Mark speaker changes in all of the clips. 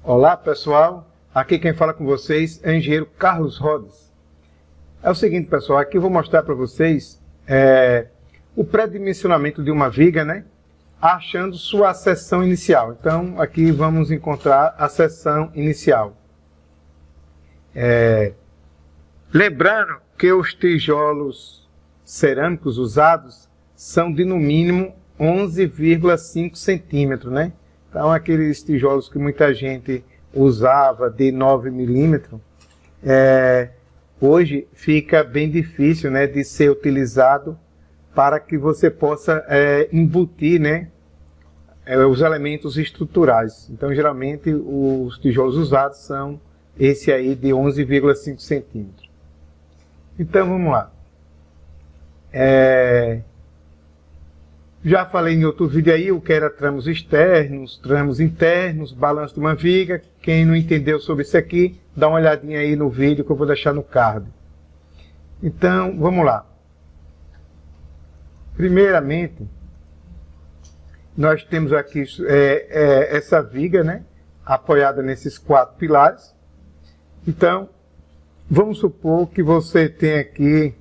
Speaker 1: Olá pessoal, aqui quem fala com vocês é o engenheiro Carlos Rodas. É o seguinte pessoal, aqui eu vou mostrar para vocês o pré-dimensionamento de uma viga, né? Achando sua seção inicial. Então aqui vamos encontrar a seção inicial. Lembrando que os tijolos cerâmicos usados são de no mínimo 11,5 centímetros, né? Então aqueles tijolos que muita gente usava de 9 milímetros, hoje fica bem difícil, né, de ser utilizado para que você possa embutir, né, os elementos estruturais. Então geralmente os tijolos usados são esse aí de 11,5 centímetros. Então vamos lá. Já falei em outro vídeo aí o que era tramos externos, tramos internos, balanço de uma viga. Quem não entendeu sobre isso aqui, dá uma olhadinha aí no vídeo que eu vou deixar no card. Então, vamos lá. Primeiramente, nós temos aqui essa viga, né, apoiada nesses 4 pilares. Então, vamos supor que você tem aqui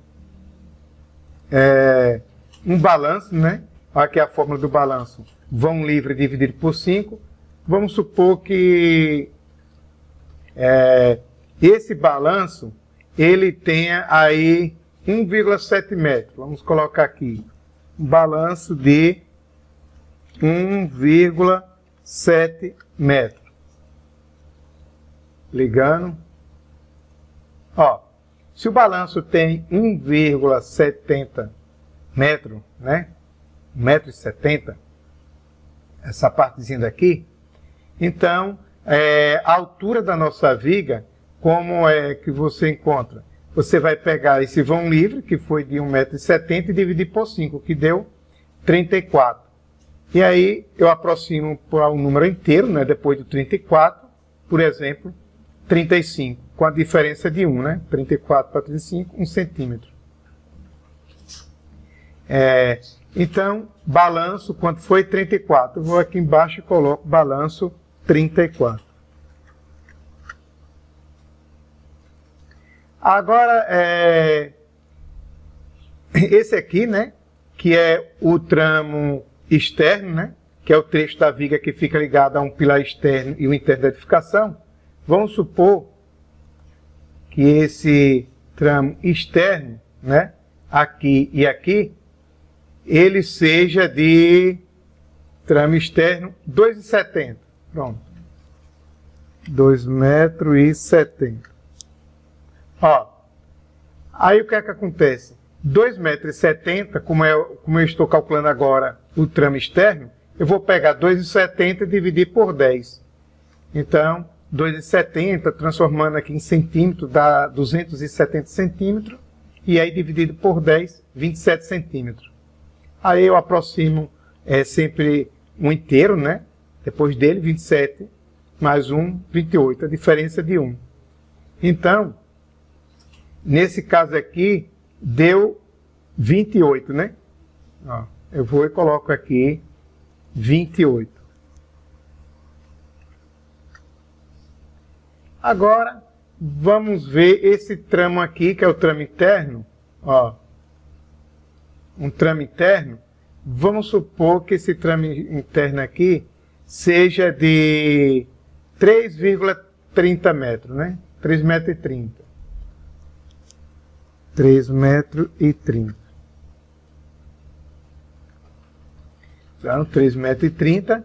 Speaker 1: um balanço, né? Aqui é a fórmula do balanço, vão livre dividido por 5. Vamos supor que esse balanço, ele tenha aí 1,7 metros. Vamos colocar aqui, um balanço de 1,7 metros. Ligando. Ó, se o balanço tem 1,70 metros, né? 1,70 m, essa partezinha daqui, então a altura da nossa viga, como é que você encontra? Você vai pegar esse vão livre, que foi de 1,70 m, e dividir por 5, que deu 34. E aí eu aproximo para um número inteiro, né, depois do 34, por exemplo, 35, com a diferença de 1, né? 34 para 35, 1 centímetro. Então, balanço, quanto foi? 34. Eu vou aqui embaixo e coloco balanço 34. Agora, esse aqui, né, que é o tramo externo, né, que é o trecho da viga que fica ligado a um pilar externo e o interno da edificação. Vamos supor que esse tramo externo, né, aqui e aqui, ele seja de tramo externo 2,70 m. Pronto. 2,70 m. Ó, aí o que é que acontece? 2,70 m, como eu estou calculando agora o tramo externo, eu vou pegar 2,70 m e dividir por 10. Então, 2,70 m, transformando aqui em centímetros, dá 270 centímetros, e aí dividido por 10, 27 centímetros. Aí eu aproximo sempre um inteiro, né? Depois dele, 27, mais 1, 28, a diferença de 1. Então, nesse caso aqui, deu 28, né? Ó, eu vou e coloco aqui 28. Agora, vamos ver esse tramo aqui, que é o tramo interno. Ó, um tramo interno. Vamos supor que esse tramo interno aqui seja de 3,30 metros, né? 3,30 m. 3,30 m. Então, 3,30 m.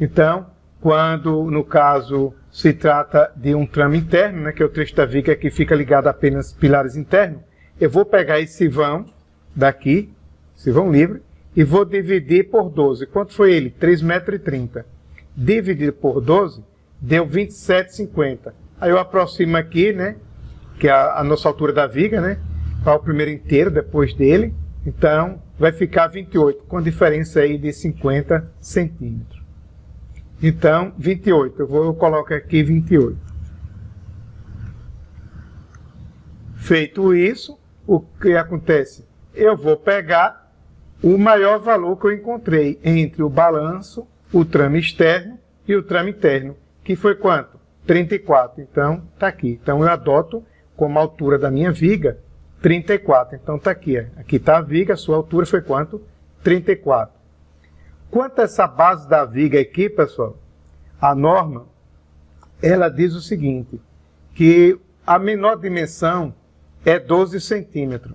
Speaker 1: Então, quando, no caso, se trata de um tramo interno, né, que é o trecho da viga que fica ligado a apenas pilares internos, eu vou pegar esse vão daqui, esse vão livre, e vou dividir por 12. Quanto foi ele? 3,30 m. Dividido por 12, deu 27,50. Aí eu aproximo aqui, né, que é a nossa altura da viga, né, para o primeiro inteiro, depois dele. Então, vai ficar 28, com diferença aí de 50 centímetros. Então, 28. Eu coloco aqui 28. Feito isso, o que acontece? Eu vou pegar o maior valor que eu encontrei entre o balanço, o tramo externo e o tramo interno, que foi quanto? 34. Então, está aqui. Então, eu adoto como altura da minha viga 34. Então, está aqui. Aqui está a viga, a sua altura foi quanto? 34. Quanto a essa base da viga aqui, pessoal, a norma, ela diz o seguinte, que a menor dimensão é 12 centímetros,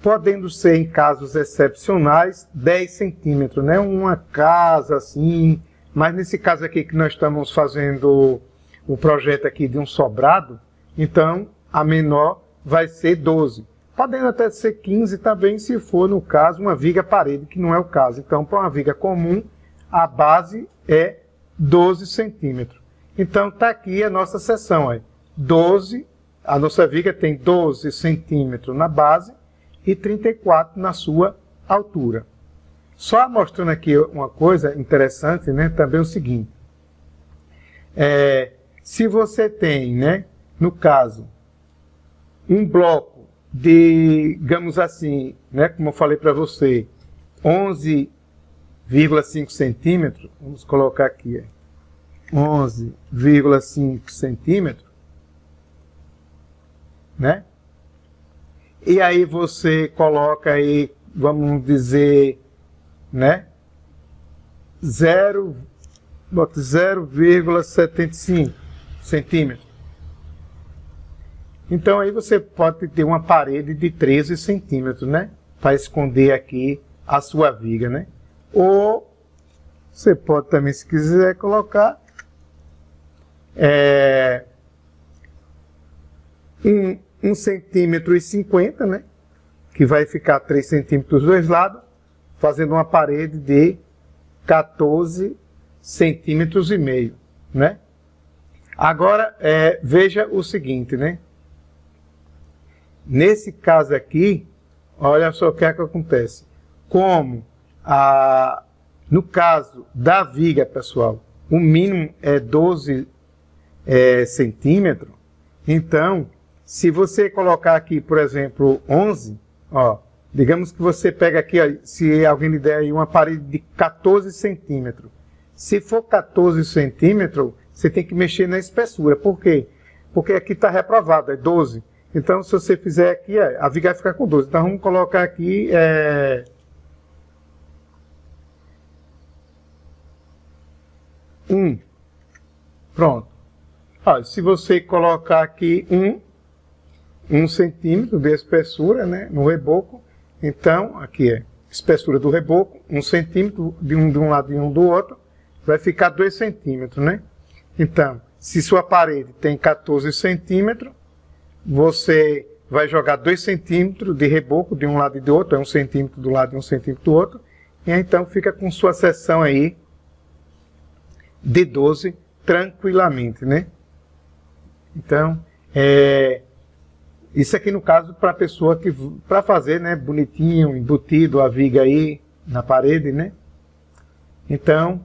Speaker 1: podendo ser, em casos excepcionais, 10 centímetros, né? Uma casa assim, mas nesse caso aqui que nós estamos fazendo o projeto aqui de um sobrado, então a menor vai ser 12. Podendo até ser 15 também, se for, no caso, uma viga parede, que não é o caso. Então, para uma viga comum, a base é 12 centímetros. Então, está aqui a nossa seção. Aí. 12, a nossa viga tem 12 centímetros na base e 34 na sua altura. Só mostrando aqui uma coisa interessante, né, também é o seguinte. Se você tem, né, no caso, um bloco de, digamos assim, né, como eu falei para você, 11,5 centímetros, vamos colocar aqui, 11,5 centímetros, né? E aí você coloca aí, vamos dizer, né, 0,75 centímetros. Então aí você pode ter uma parede de 13 centímetros, né? Para esconder aqui a sua viga, né? Ou você pode também, se quiser, colocar 1,50 centímetro, né? Que vai ficar 3 centímetros dos dois lados, fazendo uma parede de 14 centímetros e meio, né? Agora, veja o seguinte, né? Nesse caso aqui, olha só o que é que acontece. Como, no caso da viga, pessoal, o mínimo é 12 centímetros, então, se você colocar aqui, por exemplo, 11, ó, digamos que você pega aqui, ó, se alguém lhe der aí uma parede de 14 centímetros. Se for 14 centímetros, você tem que mexer na espessura. Por quê? Porque aqui está reprovado, é 12. Então, se você fizer aqui, a viga vai ficar com 12. Então, vamos colocar aqui 1. Pronto. Ó, se você colocar aqui 1 centímetro de espessura, né, no reboco, então, aqui espessura do reboco, 1 centímetro de um lado e um do outro, vai ficar 2 centímetros, né? Então, se sua parede tem 14 centímetros, você vai jogar 2 centímetros de reboco de um lado e do outro, 1 centímetro do lado e 1 centímetro do outro, e então fica com sua seção aí de 12 tranquilamente, né? Então, isso aqui no caso para a pessoa que, para fazer, né, bonitinho, embutido a viga aí na parede, né? Então,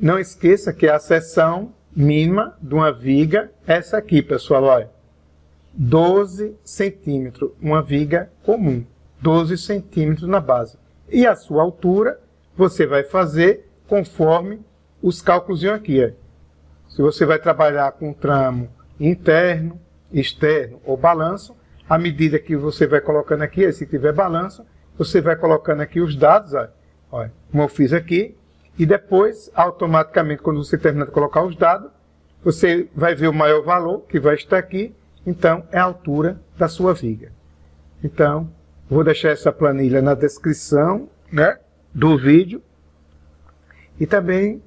Speaker 1: não esqueça que a seção mínima de uma viga é essa aqui, pessoal, olha. 12 centímetros, uma viga comum, 12 centímetros na base. E a sua altura, você vai fazer conforme os cálculos aqui. Ó. Se você vai trabalhar com tramo interno, externo ou balanço, à medida que você vai colocando aqui, se tiver balanço, você vai colocando aqui os dados, ó, como eu fiz aqui, e depois, automaticamente, quando você terminar de colocar os dados, você vai ver o maior valor, que vai estar aqui, então é a altura da sua viga. Então, vou deixar essa planilha na descrição, né, do vídeo, e também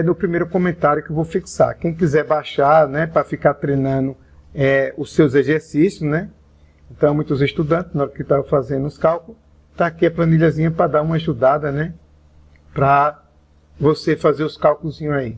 Speaker 1: no primeiro comentário que eu vou fixar. Quem quiser baixar, né, para ficar treinando os seus exercícios, né, então muitos estudantes, na hora que estavam fazendo os cálculos, está aqui a planilhazinha para dar uma ajudada, né, para você fazer os cálculos aí.